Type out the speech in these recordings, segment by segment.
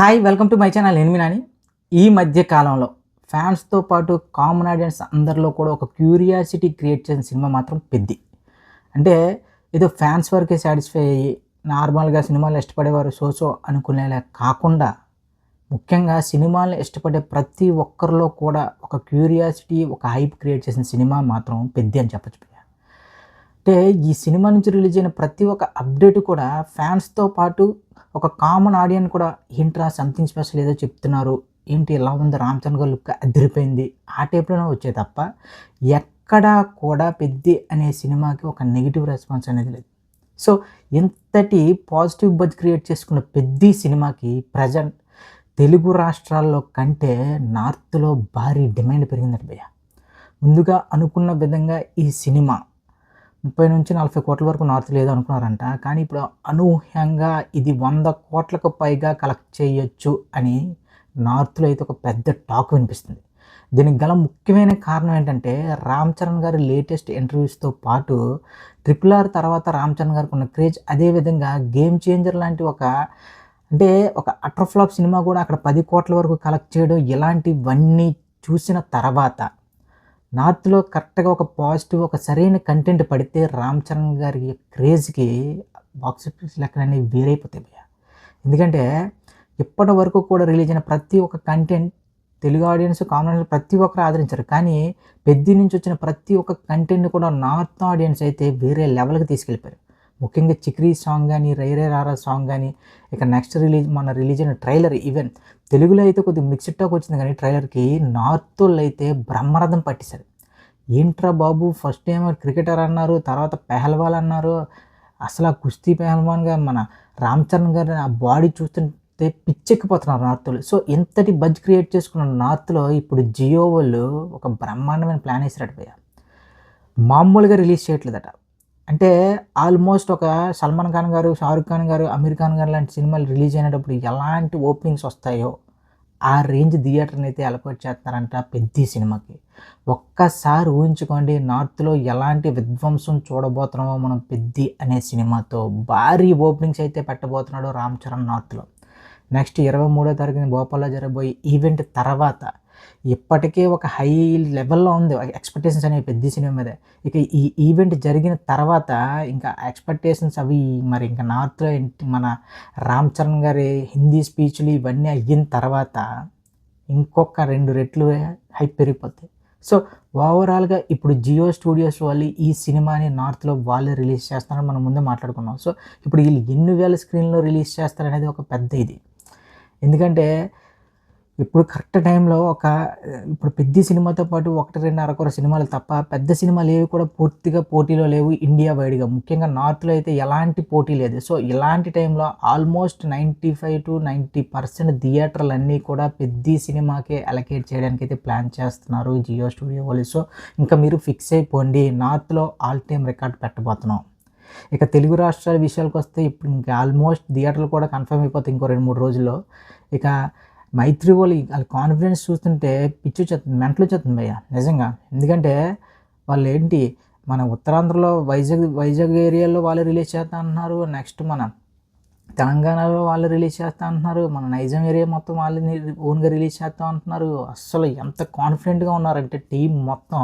Hi welcome to my channel నేను మీ నాని. ఈ మధ్య కాలంలో ఫ్యాన్స్‌తో పాటు కామన్ ఆడియన్స్ అందరిలో కూడా ఒక క్యూరియాసిటీ క్రియేట్ చేసిన సినిమా మాత్రం 'పెద్ది'. అంటే ఏదో ఫ్యాన్స్ వరకే సాటిస్ఫై అయ్యి నార్మల్‌గా సినిమాలు ఇష్టపడేవారు సో అనుకునేలా కాకుండా ముఖ్యంగా సినిమాల్ని ఇష్టపడే ప్రతి ఒక్కరిలో కూడా ఒక క్యూరియాసిటీ, ఒక హైప్ క్రియేట్ చేసిన సినిమా మాత్రం 'పెద్ది' అని చెప్పొచ్చు. అంటే ఈ సినిమా నుంచి రిలీజ్ అయిన ప్రతి ఒక్క అప్డేట్ కూడా ఫ్యాన్స్‌తో పాటు ఒక కామన్ ఆడియన్స్ కూడా ఏంట్రా సంథింగ్ స్పెషల్ ఏదో చెప్తున్నారు. ఏంటి ఇలా ఉంది 'రామ్ చరణ్' గారి లుక్ అదిరిపోయింది. ఆ టైప్‌లోనే వచ్చాయి తప్ప ఎక్కడా కూడా 'పెద్ది' అనే సినిమాకి ఒక నెగెటివ్ రెస్పాన్స్ అనేది లేదు. సో ఇంతటి పాజిటివ్ బజ్ క్రియేట్ చేసుకున్న 'పెద్ది' సినిమాకి ప్రెజెంట్ తెలుగు రాష్ట్రాల్లో కంటే నార్త్‌లో భారీ డిమాండ్ పెరిగిందట భయ్య. ముందుగా అనుకున్న విధంగా ఈ సినిమా 30-40 కోట్ల వరకు నార్త్ లేదు అనుకున్నారంట. కానీ ఇప్పుడు అనూహ్యంగా ఇది 100 కోట్లకు పైగా కలెక్ట్ చేయొచ్చు అని నార్త్‌లో అయితే ఒక పెద్ద టాక్ వినిపిస్తుంది. దీనికి గల ముఖ్యమైన కారణం ఏంటంటే 'రామ్ చరణ్' గారి లేటెస్ట్ ఇంటర్వ్యూస్‌తో పాటు 'ట్రిపుల్ ఆర్' తర్వాత 'రామ్ చరణ్' గారికి ఉన్న క్రేజ్, అదే విధంగా 'గేమ్ చేంజర్' లాంటి అంటే ఒక అటర్ ఫ్లాప్ సినిమా కూడా అక్కడ 10 కోట్ల వరకు కలెక్ట్ చేయడం, ఇలాంటివన్నీ చూసిన తర్వాత నార్త్‌లో కరెక్ట్‌గా ఒక పాజిటివ్, ఒక సరైన కంటెంట్ పడితే 'రామ్ చరణ్' గారి క్రేజ్‌కి బాక్స్ ఆఫీస్ లెక్కలనేవి వేరైపోతాయి భయ్యా. ఎందుకంటే ఇప్పటి వరకు కూడా రిలీజ్ అయిన ప్రతి ఒక్క content Telugu audience, common audience ప్రతి ఒక్కరు ఆదరించారు. కానీ 'పెద్ది' నుంచి వచ్చిన ప్రతి ఒక్క కంటెంట్‌ని కూడా నార్త్ ఆడియన్స్ అయితే వేరే లెవెల్‌కి తీసుకెళ్ళిపోయారు. ముఖ్యంగా 'చిక్రీ' సాంగ్ గాని, 'రై రే రారా' సాంగ్ గాని, ఇక నెక్స్ట్ మొన్న రిలీజ్ అయిన ట్రైలర్, ఈవెన్ తెలుగులో అయితే కొద్దిగా మిక్స్డ్ టాక్ వచ్చింది కానీ ట్రైలర్‌కి నార్తోళ్ళైతే బ్రహ్మరథం పట్టేశారు. ఏంట్రా బాబు! ఫస్ట్ ఏమో క్రికెటర్ అన్నారు, తర్వాత పెహల్వాన్ అన్నారు. అసల కుస్తీ పెహల్వాన్‌గా మన 'రామ్ చరణ్' గారి ఆ బాడీ చూస్తుంటే పిచ్చెక్కిపోతున్నారు నార్తోళ్ళు. సో ఇంతటి బజ్ క్రియేట్ చేసుకున్న నార్త్‌లో ఇప్పుడు జియో వోళ్ళు ఒక బ్రహ్మాండమైన ప్లాన్ ఏసారట భయ్య. మామూలుగా రిలీజ్ చేయట్లేదట. అంటే ఆల్మోస్ట్ ఒక 'సల్మాన్ ఖాన్' గారు, 'షారుఖ్ ఖాన్' గారు, 'అమీర్ ఖాన్' గారు లాంటి సినిమాలు రిలీజ్ అయినప్పుడు ఎలాంటి ఓపెనింగ్స్ వస్తాయో ఆ రేంజ్ థియేటర్‌ని అయితే అలపట్ చేస్తున్నారంట 'పెద్ది' సినిమాకి. ఒక్కసారి ఊహించుకోండి, నార్త్‌లో ఎలాంటి విధ్వంసం చూడబోతున్నామో మనం 'పెద్ది' అనే సినిమాతో. భారీ ఓపెనింగ్స్ అయితే పెట్టబోతున్నాడు 'రామ్ చరణ్' నార్త్‌లో. నెక్స్ట్ 23వ తారీఖున భోపాల్‌లో జరగబోయే ఈవెంట్ తర్వాత ఇప్పటికే ఒక హై లెవెల్‌లో ఉంది ఎక్స్‌పెక్టేషన్స్ అనేవి 'పెద్ది' సినిమా మీద. ఇక ఈ ఈవెంట్ జరిగిన తర్వాత ఇంకా ఎక్స్‌పెక్టేషన్స్ అవి మరి ఇంకా నార్త్‌లో మన 'రామ్ చరణ్' గారి హిందీ స్పీచ్‌లు ఇవన్నీ అయిన తర్వాత ఇంకొక 2 రెట్లు హైప్ పెరిగిపోద్ది. సో ఓవరాల్‌గా ఇప్పుడు జియో స్టూడియోస్ వాళ్ళు ఈ సినిమాని నార్త్‌లో వాళ్ళే రిలీజ్ చేస్తున్నారని మనం ముందే మాట్లాడుకున్నాం. సో ఇప్పుడు వీళ్ళు ఎన్ని వేల స్క్రీన్‌లో రిలీజ్ చేస్తారనేది ఒక పెద్ద ఇది. ఎందుకంటే ఇప్పుడు కరెక్ట్ టైంలో ఇప్పుడు 'పెద్ది' సినిమాతో పాటు 1, 2 అరకొర సినిమాలు తప్ప పెద్ద సినిమాలు ఏవి కూడా పూర్తిగా పోటీలో లేవు ఇండియా వైడ్‌గా. ముఖ్యంగా నార్త్‌లో అయితే ఎలాంటి పోటీ లేదు. సో ఇలాంటి టైంలో ఆల్మోస్ట్ 95-90% థియేటర్‌లన్నీ కూడా 'పెద్ది' సినిమాకే అలొకేట్ చేయడానికైతే ప్లాన్ చేస్తున్నారు జియో స్టూడియో వాళ్ళు. సో ఇంకా మీరు ఫిక్స్ అయిపోండి, నార్త్‌లో ఆల్ టైమ్ రికార్డ్ పెట్టబోతున్నాం. ఇక తెలుగు రాష్ట్రాల విషయాలకొస్తే ఇప్పుడు ఇంకా ఆల్మోస్ట్ థియేటర్లు కూడా కన్ఫర్మ్ అయిపోతాయి ఇంకో 2, 3 రోజుల్లో. ఇక మైత్రి వాళ్ళ కాన్ఫిడెన్స్ చూస్తుంటే పిచ్చొచ్చేస్తుంది, మెంటలొచ్చేస్తుంది భయ్య నిజంగా. ఎందుకంటే వాళ్ళేంటి మన ఉత్తరాంధ్రలో వైజాగ్ ఏరియాలో వాళ్ళే రిలీజ్ చేస్తా అంటున్నారు. నెక్స్ట్ మన తెలంగాణలో వాళ్ళు రిలీజ్ చేస్తా అంటున్నారు. మన నైజాం ఏరియా మొత్తం వాళ్ళని ఓన్‌గా రిలీజ్ చేస్తాం అంటున్నారు. అస్సలు ఎంత కాన్ఫిడెంట్‌గా ఉన్నారంటే టీమ్ మొత్తం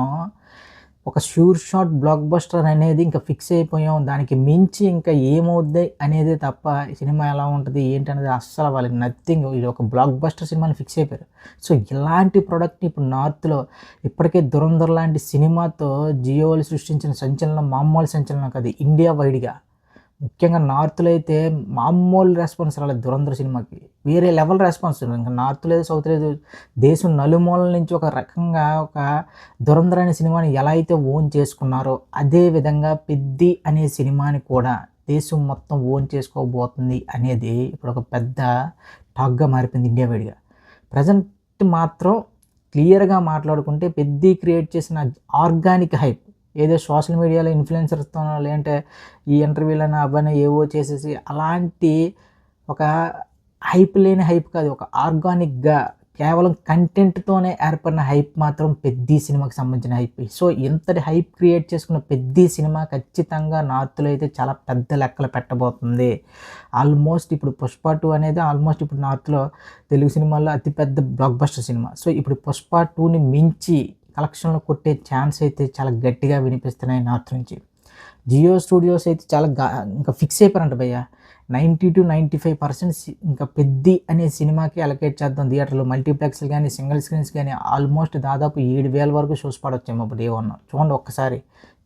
ఒక ష్యూర్ షాట్ బ్లాక్ బస్టర్ అనేది ఇంకా ఫిక్స్ అయిపోయాం. దానికి మించి ఇంకా ఏమవుద్ది అనేదే తప్ప సినిమా ఎలా ఉంటది, ఏంటనేది అస్సలు వాళ్ళకి నథింగ్. ఇది ఒక బ్లాక్ బస్టర్ సినిమాని ఫిక్స్ అయిపోయారు. సో ఇలాంటి ప్రొడక్ట్‌ని ఇప్పుడు నార్త్‌లో ఇప్పటికే 'ధురంధర్' లాంటి సినిమాతో జియో వాళ్ళు సృష్టించిన సంచలనం మామూలు సంచలనం కాదు ఇండియా వైడ్‌గా. ముఖ్యంగా నార్త్‌లో అయితే మామూలు రెస్పాన్స్ రాలేదు 'ధురంధర్' సినిమాకి. వేరే లెవెల్ రెస్పాన్స్. ఇంక నార్త్ లేదు, సౌత్ లేదు. దేశం నలుమూలల నుంచి ఒక రకంగా 'ధురంధర్' అనే సినిమాని ఎలా అయితే ఓన్ చేసుకున్నారో, అదే విధంగా 'పెద్ది' అనే సినిమాని కూడా దేశం మొత్తం ఓన్ చేసుకోబోతుంది అనేది ఇప్పుడు ఒక పెద్ద టాక్‌గా మారిపోయింది ఇండియా వైడ్‌గా. ప్రెజెంట్ మాత్రం క్లియర్‌గా మాట్లాడుకుంటే 'పెద్ది' క్రియేట్ చేసిన ఆర్గానిక్ హైప్ ఏదో సోషల్ మీడియాలో ఇన్‌ఫ్లుయెన్సర్‌తోనో లేదంటే ఈ ఇంటర్వ్యూలని అవన్నీ ఏవో చేసేసి అలాంటి ఒక హైప్ లేని హైప్ కాదు. ఒక ఆర్గానిక్‌గా కేవలం కంటెంట్‌తోనే ఏర్పడిన హైప్ మాత్రం 'పెద్ది' సినిమాకి సంబంధించిన హైప్. సో, ఇంతటి హైప్ క్రియేట్ చేసుకున్న 'పెద్ది' సినిమా ఖచ్చితంగా నార్త్‌లో అయితే చాలా పెద్ద లెక్కలు పెట్టబోతుంది. ఆల్మోస్ట్ ఇప్పుడు 'పుష్ప 2' అనేది ఆల్మోస్ట్ ఇప్పుడు నార్త్‌లో తెలుగు సినిమాల్లో అతిపెద్ద బ్లాక్ బస్టర్ సినిమా. సో, ఇప్పుడు 'పుష్ప 2'ని మించి కలెక్షన్‌లు కొట్టే ఛాన్స్ అయితే చాలా గట్టిగా వినిపిస్తున్నాయి నార్త్ నుంచి. జియో స్టూడియోస్ అయితే చాలా ఇంకా ఫిక్స్ అయిపోయారంట భయ్య. 90-95% ఇంకా 'పెద్ది' అనే సినిమాకి అలొకేట్ చేద్దాం థియేటర్‌లో. మల్టీప్లెక్స్‌లు గానీ, సింగిల్ స్క్రీన్స్ గానీ ఆల్మోస్ట్ దాదాపు 7,000 వరకు షోస్ పడొచ్చేమో ఇప్పుడు డే 1. చూడండి ఒక్కసారి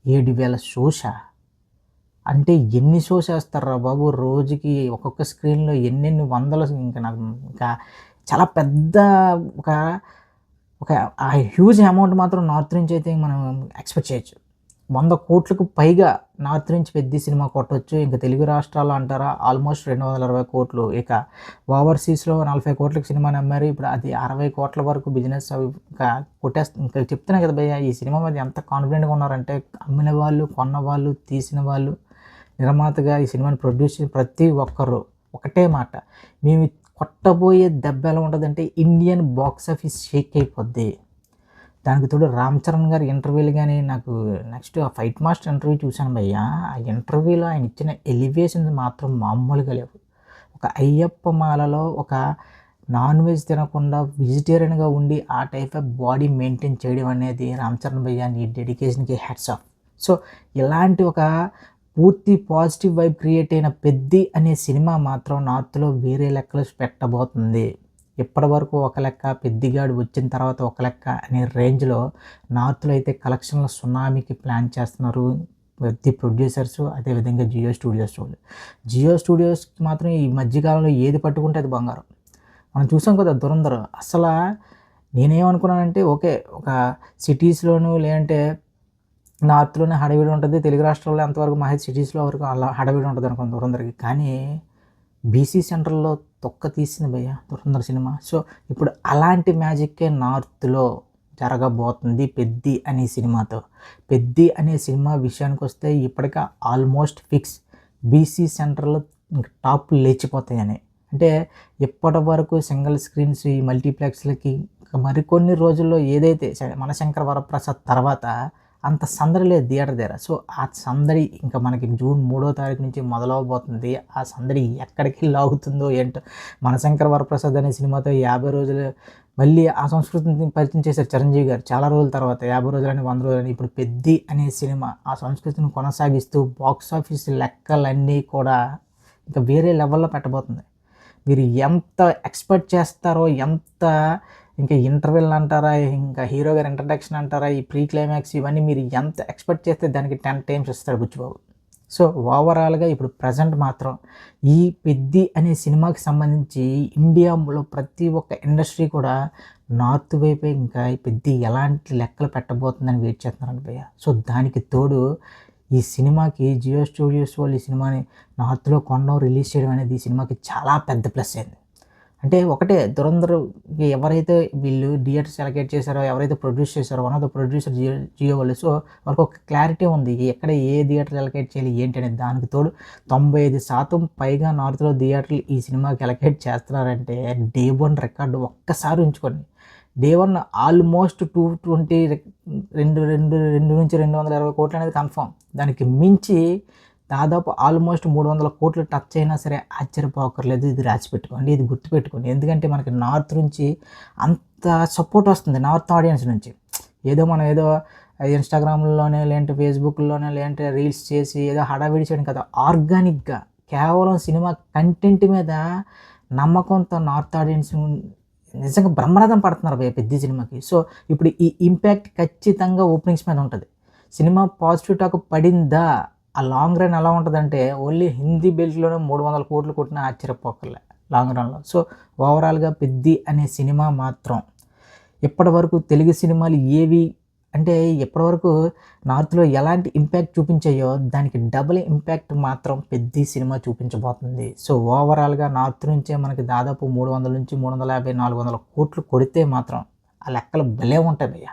7,000 షోసా? అంటే ఎన్ని షోస్ ఏస్తార్రా బాబు! రోజుకి ఒక్కొక్క స్క్రీన్‌లో ఎన్నెన్ని వందలు ఇంక నాకు ఇంకా చాలా పెద్ద ఒక ఒక హ్యూజ్ అమౌంట్ మాత్రం నార్త్ నుంచి అయితే మనం ఎక్స్‌పెక్ట్ చేయొచ్చు. 100,00,00,000కు పైగా నార్త్ నుంచి 'పెద్ది' సినిమా కొట్టొచ్చు. ఇంక తెలుగు రాష్ట్రాల్లో అంటారా ఆల్మోస్ట్ 220,00,00,000. ఇక ఓవర్‌సీస్‌లో 40,00,00,000కి సినిమాని అమ్మారు. ఇప్పుడు అది 60,00,00,000 వరకు బిజినెస్ అవి ఇంకా ఇంకా చెప్తున్నా కదా భయ్య! ఈ సినిమా మీద ఎంత కాన్ఫిడెంట్‌గా ఉన్నారంటే అమ్మిన వాళ్ళు, కొన్న వాళ్ళు, తీసిన వాళ్ళు, నిర్మాతగా ఈ సినిమాని ప్రొడ్యూస్ చేసిన ప్రతి ఒక్కరు ఒకటే మాట. మేము కొట్టబోయే దెబ్బ ఎలా ఉంటదంటే ఇండియన్ బాక్స్ ఆఫీస్ షేక్ అయిపోద్ది. దానికి తోడు 'రామ్ చరణ్' గారి ఇంటర్వ్యూలు గాని, నాకు నెక్స్ట్ ఆ 'ఫైట్ మాస్టర్' ఇంటర్వ్యూ చూశాను భయ్య. ఆ ఇంటర్వ్యూలో ఆయన ఇచ్చిన ఎలివేషన్స్ మాత్రం మామూలుగా లేవు. ఒక అయ్యప్ప మాలలో ఒక నాన్ వెజ్ తినకుండా వెజిటేరియన్‌గా ఉండి ఆ టైప్ ఆఫ్ బాడీ మెయింటైన్ చేయడం అనేది 'రామ్ చరణ్' భయ్య నీ డెడికేషన్‌కి హ్యాట్స్ ఆఫ్. సో, ఇలాంటి ఒక పూర్తి పాజిటివ్ వైబ్ క్రియేట్ అయిన 'పెద్ది' అనే సినిమా మాత్రం నార్త్‌లో వేరే లెక్కలో ప్రతి ఇప్పటివరకు ఒక లెక్క, 'పెద్దిగాడు' వచ్చిన తర్వాత ఒక లెక్క అనే రేంజ్‌లో నార్త్‌లో అయితే కలెక్షన్‌ల సునామీకి ప్లాన్ చేస్తున్నారు. 'పెద్ది' ప్రొడ్యూసర్సు అదేవిధంగా జియో స్టూడియోస్ వాళ్ళు. జియో స్టూడియోస్‌కి మాత్రం ఈ మధ్య కాలంలో ఏది పట్టుకుంటే అది బంగారం. మనం చూసాం కదా 'ధురంధర్' నేనేమనుకున్నానంటే ఓకే. ఒక సిటీస్‌లోను లేదంటే నార్త్‌లోనే హడావిడి ఉంటది. తెలుగు రాష్ట్రాల్లో ఎంతవరకు మహా అయితే సిటీస్‌లో వరకు అలా హడావిడి ఉంటదనుకున్నాను 'ధురంధర్‌కి'. కానీ బీసీ సెంటర్‌లో తొక్క తీసింది భయ్య 'ధురంధర్' సినిమా. సో, ఇప్పుడు అలాంటి మ్యాజిక్కే నార్త్‌లో జరగబోతుంది 'పెద్ది' అనే సినిమాతో. 'పెద్ది' అనే సినిమా విషయానికొస్తే ఇప్పటికే ఆల్మోస్ట్ ఫిక్స్. బీసీ సెంటర్‌లో ఇంక టాప్‌లు లేచిపోతాయని. అంటే ఇప్పటివరకు సింగిల్ స్క్రీన్స్ ఈ మల్టీప్లెక్స్‌లకి మరికొన్ని రోజుల్లో ఏదైతే మన 'శంకర వరప్రసాద్' తర్వాత అంత సందడి లేదు థియేటర్ దగ్గర. సో, ఆ సందడి ఇంకా మనకి జూన్ 3వ తారీఖు నుంచి మొదలవబోతుంది. ఆ సందడి ఎక్కడికి లాగుతుందో ఏంటో. 'మనశంకర వరప్రసాద్' అనే సినిమాతో 50 రోజులు మళ్ళీ ఆ సంస్కృతిని పరిచయం చేశారు చిరంజీవి గారు. చాలా రోజుల తర్వాత 50 రోజులని, 100 రోజులని. ఇప్పుడు 'పెద్ది' అనే సినిమా ఆ సంస్కృతిని కొనసాగిస్తూ బాక్స్ ఆఫీస్ లెక్కలన్నీ కూడా ఇంకా వేరే లెవెల్‌లో పెట్టబోతుంది. మీరు ఎంత ఎక్స్‌పెక్ట్ చేస్తారో, ఎంత ఇంకా ఇంటర్వెల్ అంటారా, ఇంకా హీరో గారి ఇంట్రడక్షన్ అంటారా, ఈ ప్రీ క్లైమాక్స్ ఇవన్నీ మీరు ఎంత ఎక్స్‌పెక్ట్ చేస్తే దానికి 10 టైమ్స్ ఇస్తాడు బుచ్చిబాబు. సో, ఓవరాల్‌గా ఇప్పుడు ప్రెజెంట్ మాత్రం ఈ 'పెద్ది' అనే సినిమాకి సంబంధించి ఇండియాలో ప్రతి ఒక్క ఇండస్ట్రీ కూడా నార్త్ వైపే ఇంకా ఈ 'పెద్ది' ఎలాంటి లెక్కలు పెట్టబోతుందని వెయిట్ చేస్తున్నారంట భయ్య. సో, దానికి తోడు ఈ సినిమాకి జియో స్టూడియోస్ వాళ్ళు ఈ సినిమాని నార్త్‌లో కొనడం, రిలీజ్ చేయడం అనేది ఈ సినిమాకి చాలా పెద్ద ప్లస్ అయింది. అంటే ఒకటే 'ధురంధర్‌కి' ఎవరైతే వీళ్ళు థియేటర్స్ అలొకేట్ చేశారో, ఎవరైతే ప్రొడ్యూస్ చేశారో one of the producer Jio వాళ్ళు. సో, వాళ్ళకొక క్లారిటీ ఉంది. ఎక్కడ ఏ థియేటర్ అలొకేట్ చేయాలి ఏంటి అనేది. దానికి తోడు 95% పైగా నార్త్‌లో థియేటర్లు ఈ సినిమాకి అలొకేట్ చేస్తున్నారంటే డే 1 రికార్డ్ ఒక్కసారి ఉంచుకోండి. డే 1 ఆల్మోస్ట్ 220 220 కోట్లు అనేది కన్ఫర్మ్. దానికి మించి దాదాపు ఆల్మోస్ట్ 300,00,00,000 టచ్ అయినా సరే ఆశ్చర్యపోక్కర్లేదు. ఇది రాసిపెట్టుకోండి. ఇది గుర్తుపెట్టుకోండి. ఎందుకంటే మనకి నార్త్ నుంచి అంత సపోర్ట్ వస్తుంది నార్త్ ఆడియన్స్ నుంచి. మనం ఏదో ఇన్‌స్టాగ్రామ్‌లోనే లేదంటే ఫేస్‌బుక్‌లోనే లేదంటే రీల్స్ చేసి ఏదో హడావిడి చేయడం కాదు. ఆర్గానిక్‌గా కేవలం సినిమా కంటెంట్ మీద నమ్మకంతో నార్త్ ఆడియన్స్ నిజంగా బ్రహ్మరథం పడుతున్నారు భయ్య 'పెద్ది' సినిమాకి. సో, ఇప్పుడు ఈ ఇంపాక్ట్ ఖచ్చితంగా ఓపెనింగ్స్ మీద ఉంటది. సినిమా పాజిటివ్ టాక్ పడిందా ఆ లాంగ్ రన్ ఎలా ఉంటదంటే ఓన్లీ హిందీ బెల్ట్‌లోనే 300,00,00,000 కొట్టినా ఆశ్చర్యపోక్కర్లే లాంగ్ రన్‌లో. సో, ఓవరాల్‌గా 'పెద్ది' అనే సినిమా మాత్రం ఇప్పటివరకు తెలుగు సినిమాలు ఏవి అంటే ఇప్పటివరకు నార్త్‌లో ఎలాంటి ఇంపాక్ట్ చూపించాయో దానికి డబుల్ ఇంపాక్ట్ మాత్రం 'పెద్ది' సినిమా చూపించబోతుంది. సో, ఓవరాల్‌గా నార్త్ నుంచే మనకి దాదాపు 300-350, 400,00,00,000 కొడితే మాత్రం ఆ లెక్కలు భలే ఉంటాయి భయ్య.